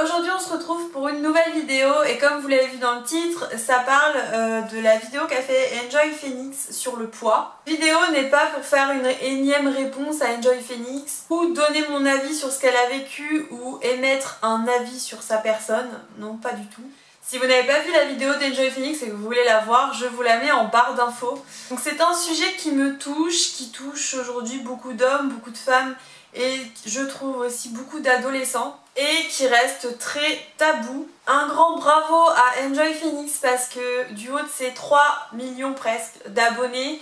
Aujourd'hui on se retrouve pour une nouvelle vidéo et comme vous l'avez vu dans le titre, ça parle de la vidéo qu'a fait Enjoy Phoenix sur le poids. La vidéo n'est pas pour faire une énième réponse à Enjoy Phoenix ou donner mon avis sur ce qu'elle a vécu ou émettre un avis sur sa personne, non pas du tout. Si vous n'avez pas vu la vidéo d'Enjoy Phoenix et que vous voulez la voir, je vous la mets en barre d'infos. Donc c'est un sujet qui me touche, qui touche aujourd'hui beaucoup d'hommes, beaucoup de femmes et je trouve aussi beaucoup d'adolescents et qui reste très tabou. Un grand bravo à Enjoy Phoenix parce que du haut de ses 3 millions presque d'abonnés,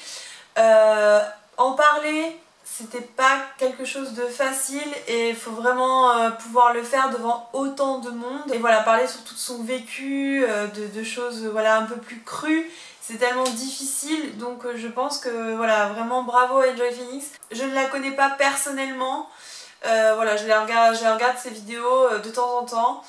en parler c'était pas quelque chose de facile et il faut vraiment pouvoir le faire devant autant de monde. Et voilà, parler sur tout son vécu, de choses voilà, un peu plus crues. C'est tellement difficile, donc je pense que voilà, vraiment bravo à Enjoy Phoenix. Je ne la connais pas personnellement, voilà, je regarde ses vidéos de temps en temps.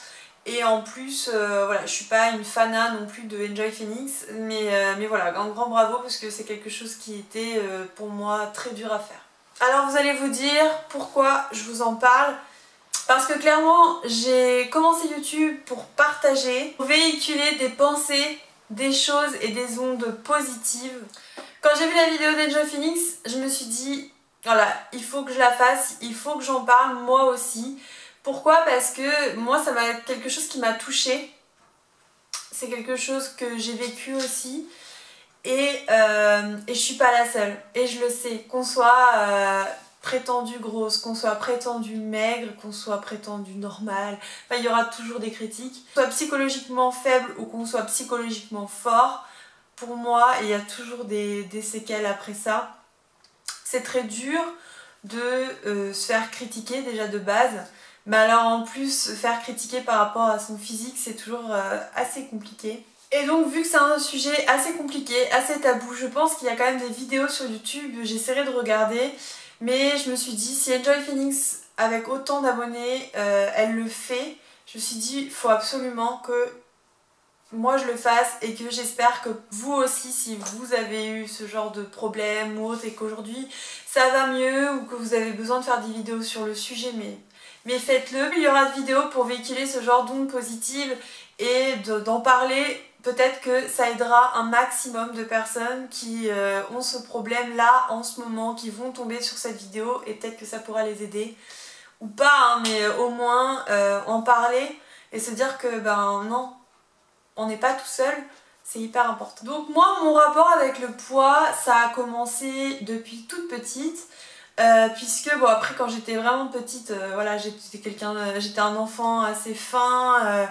Et en plus, voilà, je suis pas une fana non plus de Enjoy Phoenix, mais voilà, un grand bravo parce que c'est quelque chose qui était pour moi très dur à faire. Alors vous allez vous dire pourquoi je vous en parle. Parce que clairement, j'ai commencé YouTube pour partager, pour véhiculer des pensées, des choses et des ondes positives. Quand j'ai vu la vidéo d'Enjoy Phoenix, je me suis dit, voilà, il faut que je la fasse, il faut que j'en parle moi aussi. Pourquoi? Parce que moi, ça m'a quelque chose qui m'a touchée. C'est quelque chose que j'ai vécu aussi. Et je suis pas la seule. Et je le sais, qu'on soit prétendue grosse, qu'on soit prétendue maigre, qu'on soit prétendue normale, enfin, il y aura toujours des critiques. Qu'on soit psychologiquement faible ou qu'on soit psychologiquement fort, pour moi, il y a toujours des séquelles après ça. C'est très dur de se faire critiquer déjà de base. Mais alors en plus, se faire critiquer par rapport à son physique, c'est toujours assez compliqué. Et donc vu que c'est un sujet assez compliqué, assez tabou, je pense qu'il y a quand même des vidéos sur YouTube, j'essaierai de regarder. Mais je me suis dit, si Enjoy Phoenix, avec autant d'abonnés, elle le fait, je me suis dit, il faut absolument que moi je le fasse et que j'espère que vous aussi, si vous avez eu ce genre de problème ou autre et qu'aujourd'hui ça va mieux ou que vous avez besoin de faire des vidéos sur le sujet, mais faites-le. Il y aura des vidéos pour véhiculer ce genre d'ondes positives et d'en parler. Peut-être que ça aidera un maximum de personnes qui ont ce problème-là en ce moment, qui vont tomber sur cette vidéo et peut-être que ça pourra les aider. Ou pas, hein, mais au moins en parler et se dire que ben non, on n'est pas tout seul, c'est hyper important. Donc moi, mon rapport avec le poids, ça a commencé depuis toute petite. Puisque bon, après quand j'étais vraiment petite, voilà, j'étais un enfant assez fin,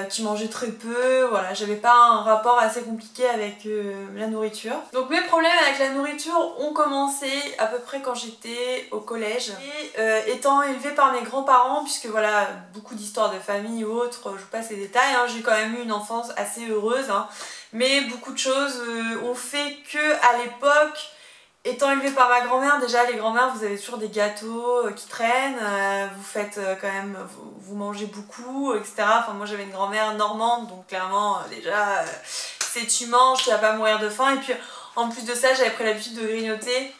qui mangeait très peu, voilà, j'avais pas un rapport assez compliqué avec la nourriture. Donc mes problèmes avec la nourriture ont commencé à peu près quand j'étais au collège. Et étant élevée par mes grands-parents, puisque voilà, beaucoup d'histoires de famille ou autres, je vous passe les détails, hein, j'ai quand même eu une enfance assez heureuse, hein, mais beaucoup de choses ont fait que à l'époque, étant élevée par ma grand-mère, déjà les grand-mères vous avez toujours des gâteaux qui traînent, vous faites quand même, vous mangez beaucoup, etc. Enfin moi j'avais une grand-mère normande, donc clairement déjà c'est tu manges, tu vas pas mourir de faim. Et puis en plus de ça j'avais pris l'habitude de grignoter.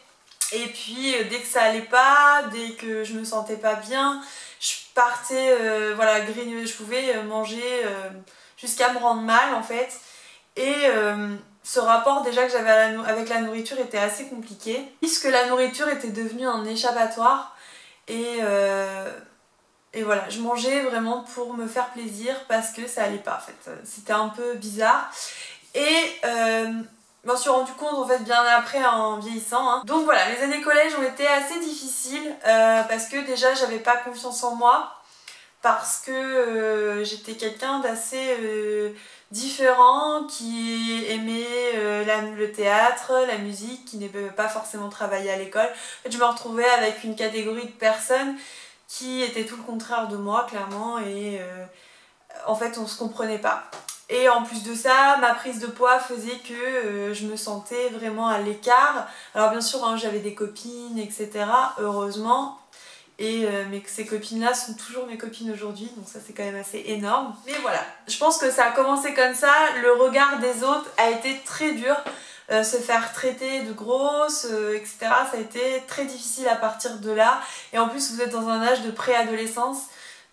Et puis dès que ça allait pas, dès que je me sentais pas bien, je partais, voilà, grignoter, je pouvais manger jusqu'à me rendre mal en fait. Et ce rapport déjà que j'avais avec la nourriture était assez compliqué, puisque la nourriture était devenue un échappatoire et voilà, je mangeais vraiment pour me faire plaisir parce que ça allait pas en fait, c'était un peu bizarre et je m'en suis rendu compte en fait bien après en vieillissant, hein. Donc voilà, les années collège ont été assez difficiles parce que déjà j'avais pas confiance en moi, parce que j'étais quelqu'un d'assez différent, qui aimait le théâtre, la musique, qui n'aimait pas forcément travailler à l'école. En fait, je me retrouvais avec une catégorie de personnes qui étaient tout le contraire de moi, clairement, et en fait, on se comprenait pas. Et en plus de ça, ma prise de poids faisait que je me sentais vraiment à l'écart. Alors bien sûr, hein, j'avais des copines, etc. Heureusement. Et ces copines-là sont toujours mes copines aujourd'hui, donc ça c'est quand même assez énorme. Mais voilà, je pense que ça a commencé comme ça, le regard des autres a été très dur. Se faire traiter de grosse, etc. Ça a été très difficile à partir de là. Et en plus vous êtes dans un âge de préadolescence,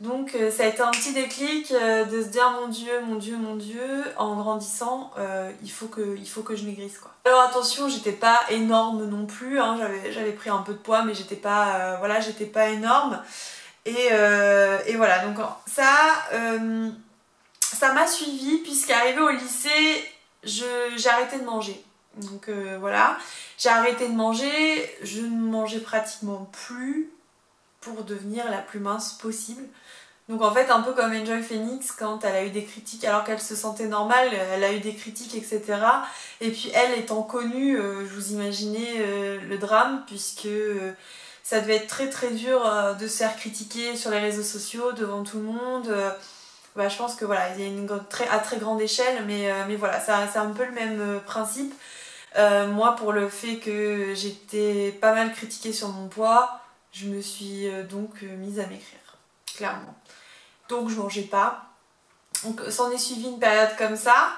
Donc ça a été un petit déclic de se dire mon Dieu, mon Dieu, mon Dieu, en grandissant, il faut que je maigrisse quoi. Alors attention, j'étais pas énorme non plus, hein, j'avais pris un peu de poids mais j'étais pas, voilà, j'étais pas énorme. Et voilà, donc ça m'a suivi puisqu'arrivée au lycée, j'ai arrêté de manger. Donc voilà, j'ai arrêté de manger, je ne mangeais pratiquement plus pour devenir la plus mince possible. Donc en fait un peu comme Enjoy Phoenix quand elle a eu des critiques alors qu'elle se sentait normale, elle a eu des critiques etc. Et puis elle étant connue, je vous imaginez le drame puisque ça devait être très très dur de se faire critiquer sur les réseaux sociaux devant tout le monde. Bah, je pense que voilà, il y a une à très grande échelle mais voilà, c'est un peu le même principe. Moi pour le fait que j'étais pas mal critiquée sur mon poids, je me suis donc mise à m'écrire, clairement. Donc je mangeais pas. Donc s'en est suivi une période comme ça.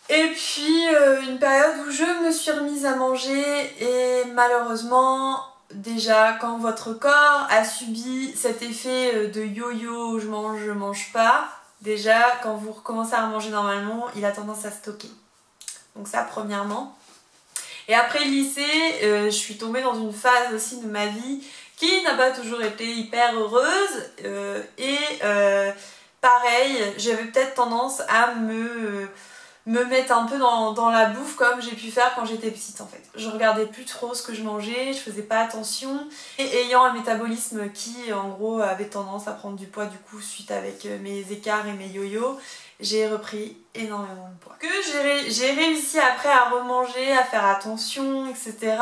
Et puis une période où je me suis remise à manger et malheureusement, déjà quand votre corps a subi cet effet de yo-yo, je mange pas, déjà quand vous recommencez à manger normalement, il a tendance à stocker. Donc ça premièrement. Et après le lycée, je suis tombée dans une phase aussi de ma vie qui n'a pas toujours été hyper heureuse pareil, j'avais peut-être tendance à me mettre un peu dans la bouffe comme j'ai pu faire quand j'étais petite en fait. Je regardais plus trop ce que je mangeais, je faisais pas attention et ayant un métabolisme qui en gros avait tendance à prendre du poids du coup suite avec mes écarts et mes yo-yo, j'ai repris énormément de poids. J'ai réussi après à remanger, à faire attention, etc.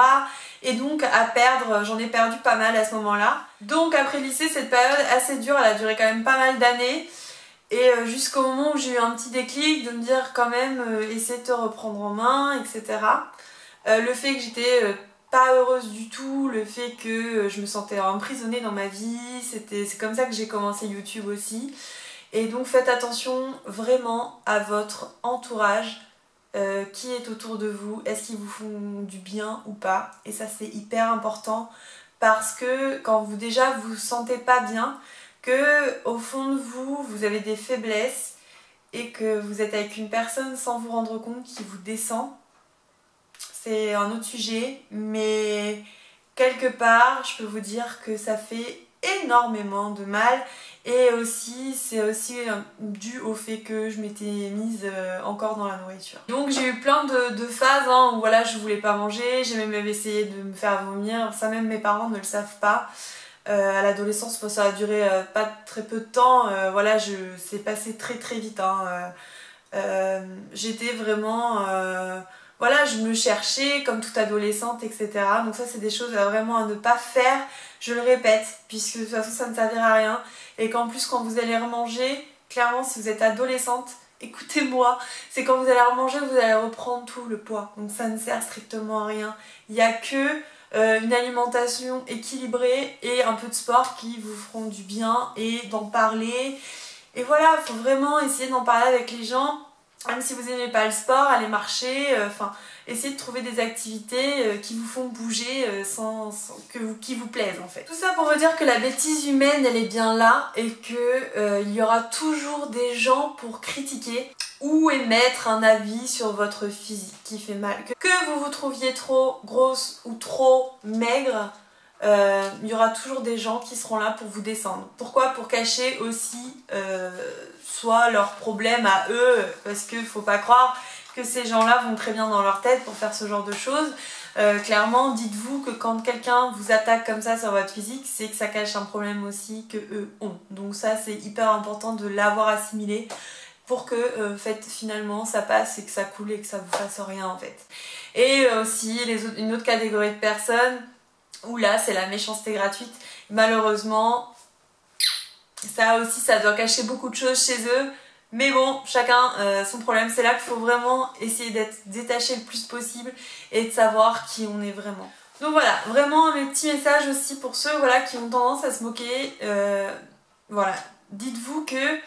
Et donc à perdre, j'en ai perdu pas mal à ce moment-là. Donc après le lycée, cette période assez dure, elle a duré quand même pas mal d'années. Et jusqu'au moment où j'ai eu un petit déclic de me dire quand même, essaie de te reprendre en main, etc. Le fait que j'étais pas heureuse du tout, le fait que je me sentais emprisonnée dans ma vie, c'est comme ça que j'ai commencé YouTube aussi. Et donc faites attention vraiment à votre entourage, qui est autour de vous, est-ce qu'ils vous font du bien ou pas. Et ça c'est hyper important parce que quand déjà vous vous sentez pas bien, que au fond de vous, vous avez des faiblesses et que vous êtes avec une personne sans vous rendre compte qui vous descend, c'est un autre sujet, mais quelque part, je peux vous dire que ça fait énormément de mal et aussi c'est aussi dû au fait que je m'étais mise encore dans la nourriture. Donc j'ai eu plein de phases hein, où voilà, je voulais pas manger, j'ai même essayé de me faire vomir, ça même mes parents ne le savent pas. À l'adolescence, ça a duré pas très peu de temps, voilà, c'est passé très très vite. Hein, j'étais vraiment... voilà, je me cherchais comme toute adolescente, etc. Donc ça, c'est des choses vraiment à ne pas faire, je le répète, puisque de toute façon, ça ne servira à rien. Et qu'en plus, quand vous allez remanger, clairement, si vous êtes adolescente, écoutez-moi, c'est quand vous allez remanger, vous allez reprendre tout le poids. Donc ça ne sert strictement à rien. Il n'y a que... une alimentation équilibrée et un peu de sport qui vous feront du bien et d'en parler. Et voilà, il faut vraiment essayer d'en parler avec les gens, même si vous n'aimez pas le sport, aller marcher, essayez de trouver des activités qui vous font bouger qui vous plaisent en fait. Tout ça pour vous dire que la bêtise humaine elle est bien là et que il y aura toujours des gens pour critiquer ou émettre un avis sur votre physique qui fait mal. Que vous vous trouviez trop grosse ou trop maigre, il y aura toujours des gens qui seront là pour vous descendre. Pourquoi? Pour cacher aussi soit leurs problèmes à eux, parce qu'il faut pas croire que ces gens-là vont très bien dans leur tête pour faire ce genre de choses. Clairement, dites-vous que quand quelqu'un vous attaque comme ça sur votre physique, c'est que ça cache un problème aussi que eux ont. Donc ça, c'est hyper important de l'avoir assimilé pour que finalement ça passe et que ça coule et que ça vous fasse rien en fait. Et aussi une autre catégorie de personnes où là c'est la méchanceté gratuite. Malheureusement, ça aussi ça doit cacher beaucoup de choses chez eux. Mais bon, chacun son problème. C'est là qu'il faut vraiment essayer d'être détaché le plus possible et de savoir qui on est vraiment. Donc voilà, vraiment mes petits messages aussi pour ceux voilà, qui ont tendance à se moquer. Voilà, dites-vous que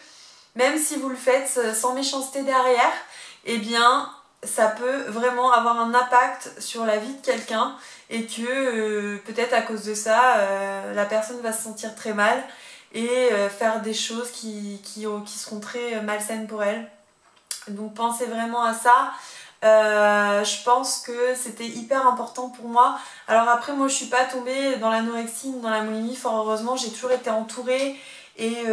même si vous le faites sans méchanceté derrière, eh bien ça peut vraiment avoir un impact sur la vie de quelqu'un et que peut-être à cause de ça, la personne va se sentir très mal. et faire des choses qui seront très malsaines pour elle. Donc pensez vraiment à ça. Je pense que c'était hyper important pour moi. Alors après moi je suis pas tombée dans l'anorexie ni dans la boulimie, fort heureusement j'ai toujours été entourée et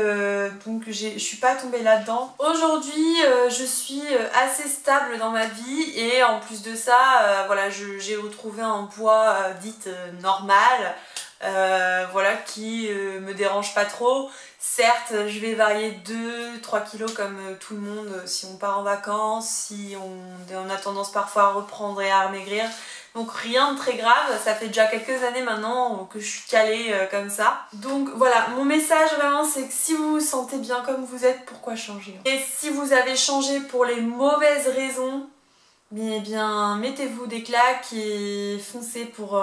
donc je suis pas tombée là-dedans. Aujourd'hui je suis assez stable dans ma vie et en plus de ça voilà, j'ai retrouvé un poids dit normal, voilà, qui me dérange pas trop. Certes, je vais varier 2-3 kilos comme tout le monde si on part en vacances, si on a tendance parfois à reprendre et à maigrir. Donc rien de très grave, ça fait déjà quelques années maintenant que je suis calée comme ça. Donc voilà, mon message vraiment c'est que si vous vous sentez bien comme vous êtes, pourquoi changer? Et si vous avez changé pour les mauvaises raisons, eh bien mettez-vous des claques et foncez pour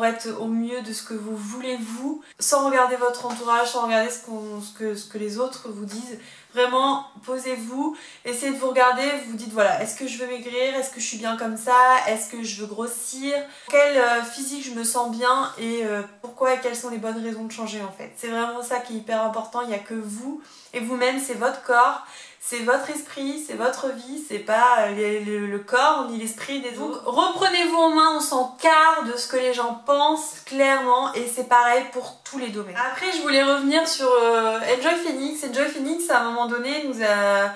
être au mieux de ce que vous voulez vous, sans regarder votre entourage, sans regarder ce que les autres vous disent. Vraiment, posez-vous, essayez de vous regarder, vous dites voilà, est-ce que je veux maigrir, est-ce que je suis bien comme ça, est-ce que je veux grossir, quel physique je me sens bien et pourquoi et quelles sont les bonnes raisons de changer en fait. C'est vraiment ça qui est hyper important, il n'y a que vous et vous-même, c'est votre corps. C'est votre esprit, c'est votre vie, c'est pas le corps ni l'esprit des autres. Donc reprenez-vous en main, on s'en carre de ce que les gens pensent, clairement, et c'est pareil pour tous les domaines. Après, je voulais revenir sur Enjoy Phoenix. Enjoy Phoenix, à un moment donné, nous a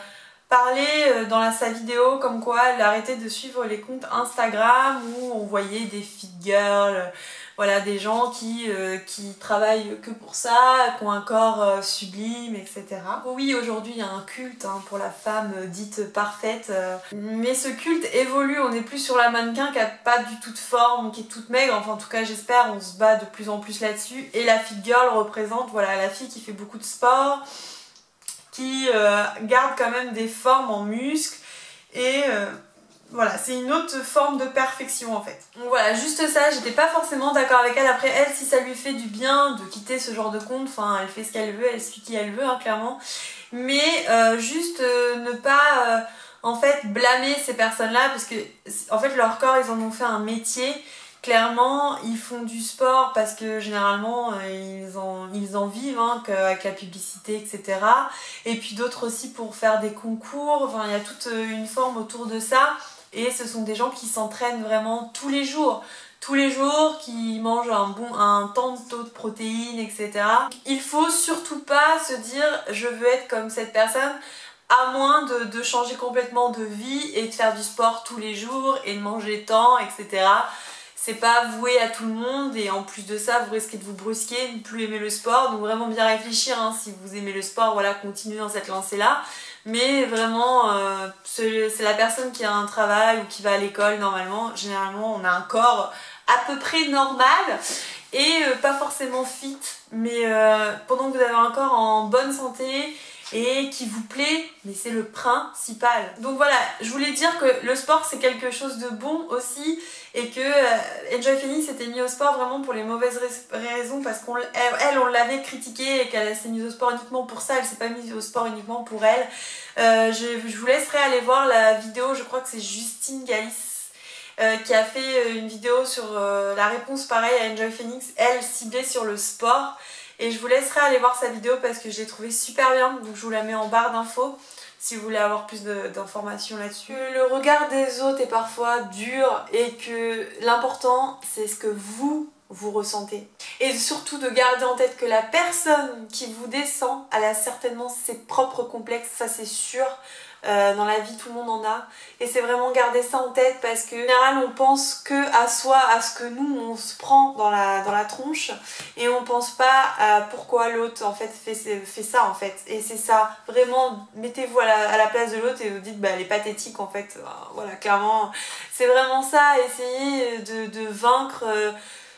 parlé dans sa vidéo comme quoi elle arrêtait de suivre les comptes Instagram où on voyait des fit girls, voilà, des gens qui travaillent que pour ça, qui ont un corps sublime, etc. Oui, aujourd'hui il y a un culte pour la femme dite parfaite, mais ce culte évolue, on n'est plus sur la mannequin qui a pas du tout de forme, qui est toute maigre, enfin en tout cas j'espère, on se bat de plus en plus là-dessus. Et la fit girl représente voilà, la fille qui fait beaucoup de sport, qui garde quand même des formes en muscles et voilà, c'est une autre forme de perfection en fait. Donc voilà, juste ça, j'étais pas forcément d'accord avec elle. Après elle, si ça lui fait du bien de quitter ce genre de compte, enfin elle fait ce qu'elle veut, elle suit qui elle veut clairement. Mais juste ne pas en fait blâmer ces personnes-là parce que en fait leur corps ils en ont fait un métier. Clairement, ils font du sport parce que généralement ils en vivent avec la publicité, etc. Et puis d'autres aussi pour faire des concours, enfin il y a toute une forme autour de ça. Et ce sont des gens qui s'entraînent vraiment tous les jours, qui mangent un temps de taux de protéines, etc. Il faut surtout pas se dire je veux être comme cette personne, à moins de changer complètement de vie et de faire du sport tous les jours et de manger tant, etc. C'est pas voué à tout le monde et en plus de ça vous risquez de vous brusquer, de ne plus aimer le sport, donc vraiment bien réfléchir si vous aimez le sport, voilà, continuez dans cette lancée là. Mais vraiment c'est la personne qui a un travail ou qui va à l'école normalement, généralement on a un corps à peu près normal et pas forcément fit, mais pendant que vous avez un corps en bonne santé et qui vous plaît, mais c'est le principal. Donc voilà, je voulais dire que le sport c'est quelque chose de bon aussi et que Enjoy Phoenix s'était mis au sport vraiment pour les mauvaises raisons parce qu'elle on l'avait critiquée et qu'elle s'est mise au sport uniquement pour ça, elle s'est pas mise au sport uniquement pour elle. Je vous laisserai aller voir la vidéo, je crois que c'est Justine Galis qui a fait une vidéo sur la réponse pareil à Enjoy Phoenix, elle ciblée sur le sport. Et je vous laisserai aller voir sa vidéo parce que je l'ai trouvée super bien, donc je vous la mets en barre d'infos si vous voulez avoir plus d'informations là-dessus. Le regard des autres est parfois dur et que l'important c'est ce que vous ressentez. Et surtout de garder en tête que la personne qui vous descend, elle a certainement ses propres complexes, ça c'est sûr. Dans la vie tout le monde en a et c'est vraiment garder ça en tête parce que en général on pense que à soi, à ce que nous on se prend dans la tronche et on pense pas à pourquoi l'autre en fait fait ça en fait. Et c'est ça, vraiment mettez-vous à la place de l'autre et vous dites bah elle est pathétique en fait, voilà, clairement c'est vraiment ça, essayez de vaincre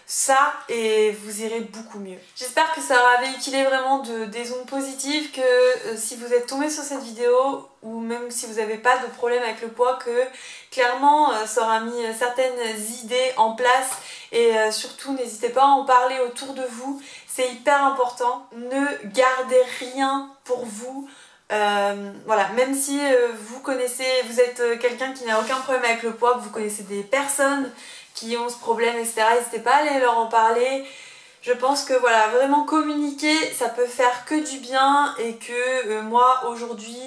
ça et vous irez beaucoup mieux. J'espère que ça aura véhiculé vraiment des ondes positives, que si vous êtes tombé sur cette vidéo ou même si vous n'avez pas de problème avec le poids, que clairement ça aura mis certaines idées en place et surtout n'hésitez pas à en parler autour de vous, c'est hyper important. Ne gardez rien pour vous. Voilà, même si vous êtes quelqu'un qui n'a aucun problème avec le poids, que vous connaissez des personnes qui ont ce problème, etc. N'hésitez pas à aller leur en parler. Je pense que voilà, vraiment communiquer, ça peut faire que du bien et que moi aujourd'hui,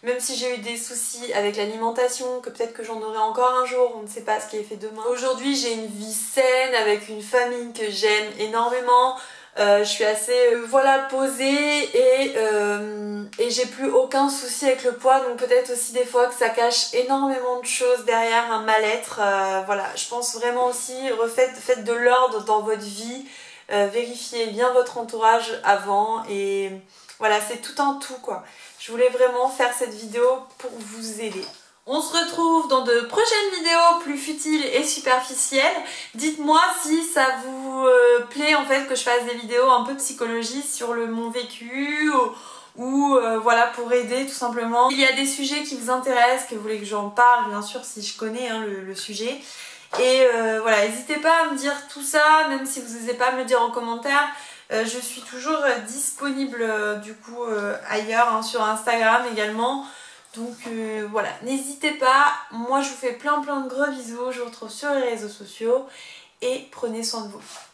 même si j'ai eu des soucis avec l'alimentation, que peut-être que j'en aurai encore un jour, on ne sait pas ce qui est fait demain. Aujourd'hui j'ai une vie saine avec une famille que j'aime énormément. Je suis assez voilà, posée et j'ai plus aucun souci avec le poids, donc peut-être aussi des fois que ça cache énormément de choses derrière, un mal-être. Voilà, je pense vraiment aussi, faites de l'ordre dans votre vie. Vérifiez bien votre entourage avant et voilà, c'est tout un tout quoi. Je voulais vraiment faire cette vidéo pour vous aider. On se retrouve dans de prochaines vidéos plus futiles et superficielles. Dites-moi si ça vous plaît en fait que je fasse des vidéos un peu psychologie sur mon vécu ou voilà, pour aider tout simplement. Il y a des sujets qui vous intéressent, que vous voulez que j'en parle, bien sûr si je connais hein, le sujet. Et voilà, n'hésitez pas à me dire tout ça, même si vous n'osez pas me le dire en commentaire. Je suis toujours disponible du coup ailleurs, hein, sur Instagram également. Donc voilà, n'hésitez pas. Moi je vous fais plein de gros bisous. Je vous retrouve sur les réseaux sociaux et prenez soin de vous.